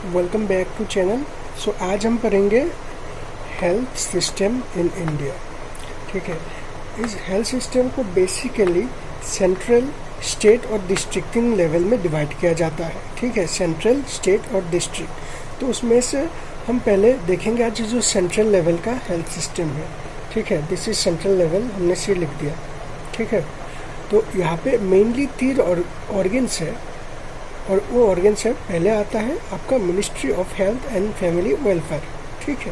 Welcome back to channel. So आज हम पढ़ेंगे हेल्थ सिस्टम इन इंडिया। ठीक है, इस हेल्थ सिस्टम को बेसिकली सेंट्रल, स्टेट और डिस्ट्रिक्टिंग लेवल में डिवाइड किया जाता है। ठीक है, सेंट्रल, स्टेट और डिस्ट्रिक्ट। तो उसमें से हम पहले देखेंगे आज जो सेंट्रल लेवल का हेल्थ सिस्टम है। ठीक है, दिस इज सेंट्रल लेवल, हमने सी लिख दिया। ठीक है, तो यहाँ पे मेनली 3 ऑर्गन्स है और वो ऑर्गन्स है, पहले आता है आपका ministry of health and family welfare. ठीक है,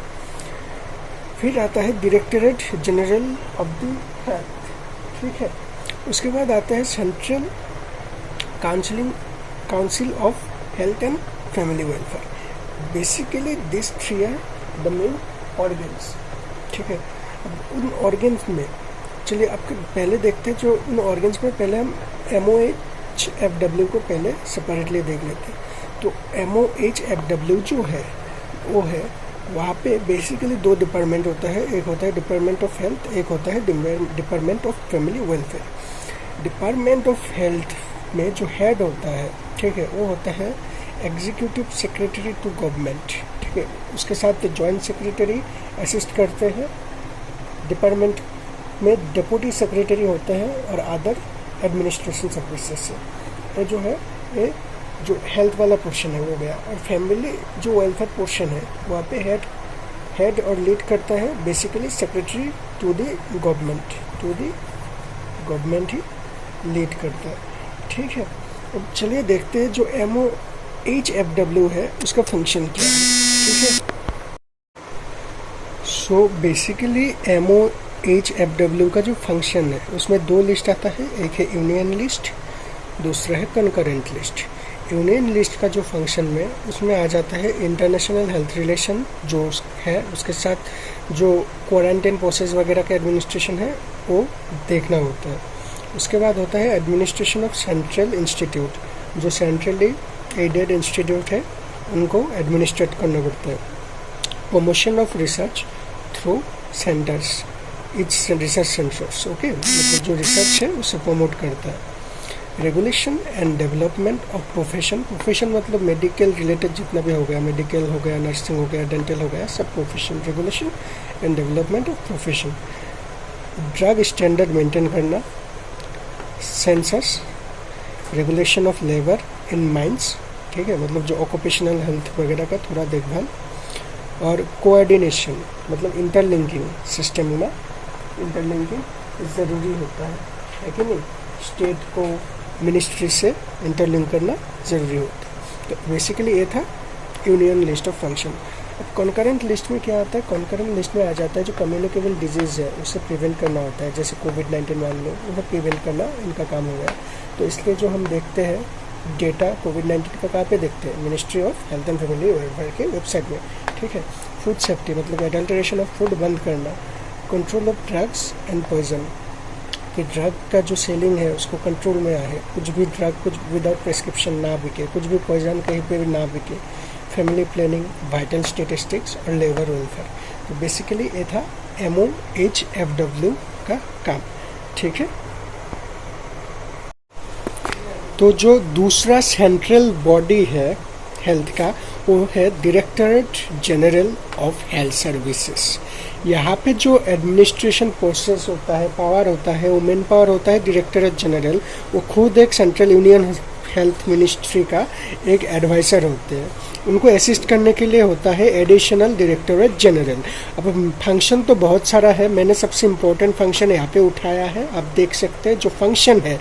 फिर आता है directorate general of the health. ठीक है, उसके बाद आता है central council of health and family welfare. Basically this 3 are the main organs. ठीक है, अब उन ऑर्गन्स में चलिए आपके पहले देखते हैं। जो उन ऑर्गन्स में पहले हम MOHFW को पहले सेपरेटली देख लेते हैं। तो MOHFW जो है वो है, वहाँ पे बेसिकली 2 डिपार्टमेंट होता है। एक होता है डिपार्टमेंट ऑफ हेल्थ, एक होता है department of family welfare. Department of health में जो हेड होता है, ठीक है, वो होता है एग्जीक्यूटिव सेक्रेटरी टू गवर्नमेंट। ठीक है, उसके साथ जॉइंट सेक्रेटरी असिस्ट करते हैं। डिपार्टमेंट में डिप्टी सेक्रेटरी होते हैं और अदर एडमिनिस्ट्रेशन सर्विसेज से। ये जो है, ये जो हेल्थ वाला पोर्शन है वो गया। और फैमिली जो वेलफेयर पोर्शन है वहाँ पे हेड और लीड करता है basically secretary to the government ही लीड करता है। ठीक है, अब चलिए देखते हैं जो MOHFW है उसका फंक्शन क्या है। ठीक है, सो बेसिकली MOHFW का जो फंक्शन है उसमें 2 लिस्ट आता है। एक है यूनियन लिस्ट, दूसरा है कंकरेंट लिस्ट। यूनियन लिस्ट का जो फंक्शन में उसमें आ जाता है इंटरनेशनल हेल्थ रिलेशन जो है, उसके साथ जो क्वारंटाइन प्रोसेस वगैरह का एडमिनिस्ट्रेशन है वो देखना होता है। उसके बाद होता है एडमिनिस्ट्रेशन ऑफ सेंट्रल इंस्टीट्यूट, जो सेंट्रली एडेड इंस्टीट्यूट है उनको एडमिनिस्ट्रेट करना पड़ता है। Promotion of research through centres, it's research centres. Okay, मतलब जो रिसर्च है उसे प्रमोट करता है। Regulation and development of profession मतलब मेडिकल रिलेटेड जितना भी हो गया, मेडिकल हो गया, नर्सिंग हो गया, डेंटल हो गया, सब profession. Regulation and development of profession. Drug standard maintain करना, census, regulation of labour in mines. ठीक है, मतलब जो ऑक्यूपेशनल हेल्थ वगैरह का थोड़ा देखभाल। और कोऑर्डिनेशन मतलब इंटरलिंकिंग सिस्टम में इंटरलिंकिंग ज़रूरी होता है कि नहीं, स्टेट को मिनिस्ट्री से इंटरलिंक करना ज़रूरी होता है। तो बेसिकली ये था यूनियन लिस्ट ऑफ फंक्शन। अब कॉन्करेंट लिस्ट में क्या आता है? कॉन्करेंट लिस्ट में आ जाता है जो कम्युनिकेबल डिजीज़ है उसे प्रिवेंट करना होता है। जैसे कोविड-19 मान लो, उन्हें प्रिवेंट करना इनका काम हो गया। तो इसलिए जो हम देखते हैं डेटा कोविड-19 का कहाँ पे देखते हैं? Ministry of health and family welfare के वेबसाइट में। ठीक है, फूड सेफ्टी मतलब एडल्ट्रेशन ऑफ फूड बंद करना। Control of drugs and poison, कि ड्रग का जो सेलिंग है उसको कंट्रोल में आए, कुछ भी ड्रग कुछ विदाउट प्रेस्क्रिप्शन ना बिके, कुछ भी पॉइजन कहीं पे भी ना बिके। फैमिली प्लानिंग, वाइटल स्टैटिस्टिक्स और लेबर वेलफेयर। तो बेसिकली ये था MOHFW का काम। ठीक है, तो जो दूसरा सेंट्रल बॉडी है हेल्थ का वो है directorate general of health services. यहाँ पे जो एडमिनिस्ट्रेशन प्रोसेस होता है, पावर होता है, वो मेन पावर होता है डायरेक्टरेट जनरल। वो खुद एक सेंट्रल यूनियन हेल्थ मिनिस्ट्री का एक एडवाइज़र होते हैं। उनको असिस्ट करने के लिए होता है एडिशनल डायरेक्टरेट जनरल। अब फंक्शन तो बहुत सारा है, मैंने सबसे इम्पोर्टेंट फंक्शन यहाँ पे उठाया है। आप देख सकते हैं जो फंक्शन है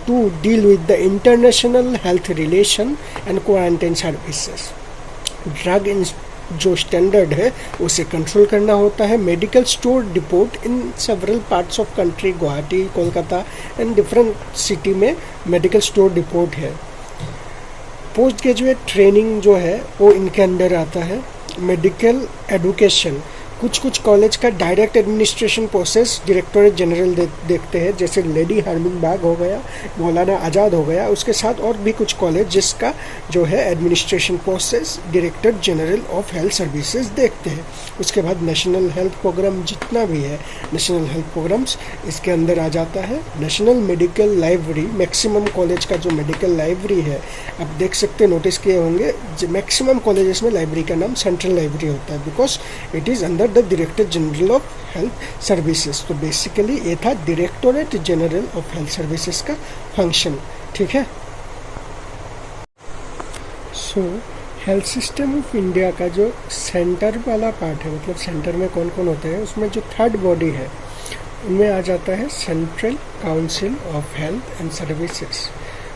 to deal with the international health relation and quarantine services. Drug जो स्टैंडर्ड है उसे कंट्रोल करना होता है। Medical store depot in several parts of country, Guwahati, Kolkata and different city में मेडिकल स्टोर डिपोट है। पोस्ट ग्रेजुएट ट्रेनिंग जो है वो इनके अंदर आता है। मेडिकल एडुकेशन कुछ कॉलेज का direct administration process directorate general देखते हैं, जैसे लेडी हार्मिंग बाग हो गया, मौलाना आज़ाद हो गया। उसके साथ और भी कुछ कॉलेज जिसका जो है administration process director general of health services देखते हैं। उसके बाद नेशनल हेल्थ प्रोग्राम जितना भी है, नेशनल हेल्थ प्रोग्राम्स इसके अंदर आ जाता है। National medical library, maximum college का जो मेडिकल लाइब्रेरी है, आप देख सकते नोटिस किए होंगे, मैक्सिमम कॉलेजेस में लाइब्रेरी का नाम सेंट्रल लाइब्रेरी होता है, because it is under the director general of health services. तो बेसिकली ये था directorate general of health services का फंक्शन। ठीक है। सो हेल्थ सिस्टम ऑफ इंडिया का जो सेंटर वाला पार्ट है, मतलब सेंटर में कौन कौन होते हैं, उसमें जो थर्ड बॉडी है उनमें आ जाता है central council of health and services.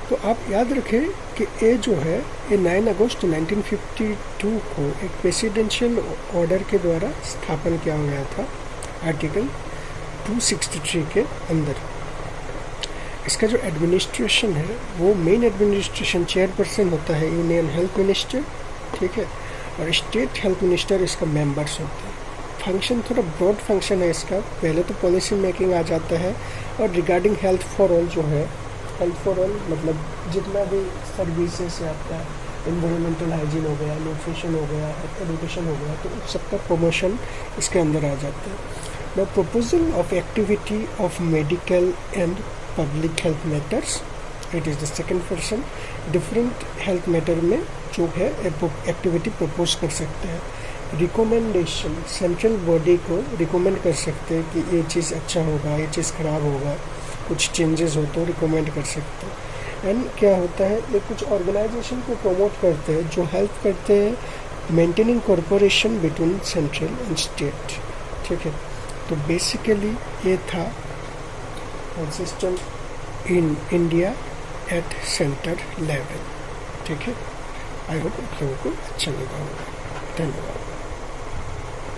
तो आप याद रखें कि ये जो है ये 9 अगस्त 1952 को एक प्रेसिडेंशियल ऑर्डर के द्वारा स्थापन किया गया था, आर्टिकल 263 के अंदर। इसका जो एडमिनिस्ट्रेशन है वो मेन एडमिनिस्ट्रेशन चेयरपर्सन होता है यूनियन हेल्थ मिनिस्टर, ठीक है, और स्टेट हेल्थ मिनिस्टर इसका मेंबर्स होते हैं। फंक्शन थोड़ा ब्रॉड फंक्शन है इसका। पहले तो पॉलिसी मेकिंग आ जाता है, और रिगार्डिंग हेल्थ फॉर ऑल जो है, हेल्थ फॉर ऑल मतलब जितना भी सर्विसेज है आपका, एनवायरमेंटल हाइजीन हो गया, न्यूट्रिशन हो गया, एजुकेशन हो गया, तो उस सबका प्रमोशन इसके अंदर आ जाता है। The proposal of activity of medical and public health matters, it is the second person. Different health matter में जो है एक्टिविटी प्रपोज कर सकते हैं। रिकमेंडेशन, सेंट्रल बॉडी को रिकमेंड कर सकते हैं कि ये चीज़ अच्छा होगा, ये चीज़ ख़राब होगा, कुछ चेंजेस हो तो रिकमेंड कर सकते हैं। एंड क्या होता है, ये कुछ ऑर्गेनाइजेशन को प्रमोट करते हैं जो हेल्प करते हैं maintaining corporation between central and state. ठीक है। तो बेसिकली ये था health system in India at centre level. ठीक है। आई होप आप लोगों को अच्छा लगा होगा। धन्यवाद।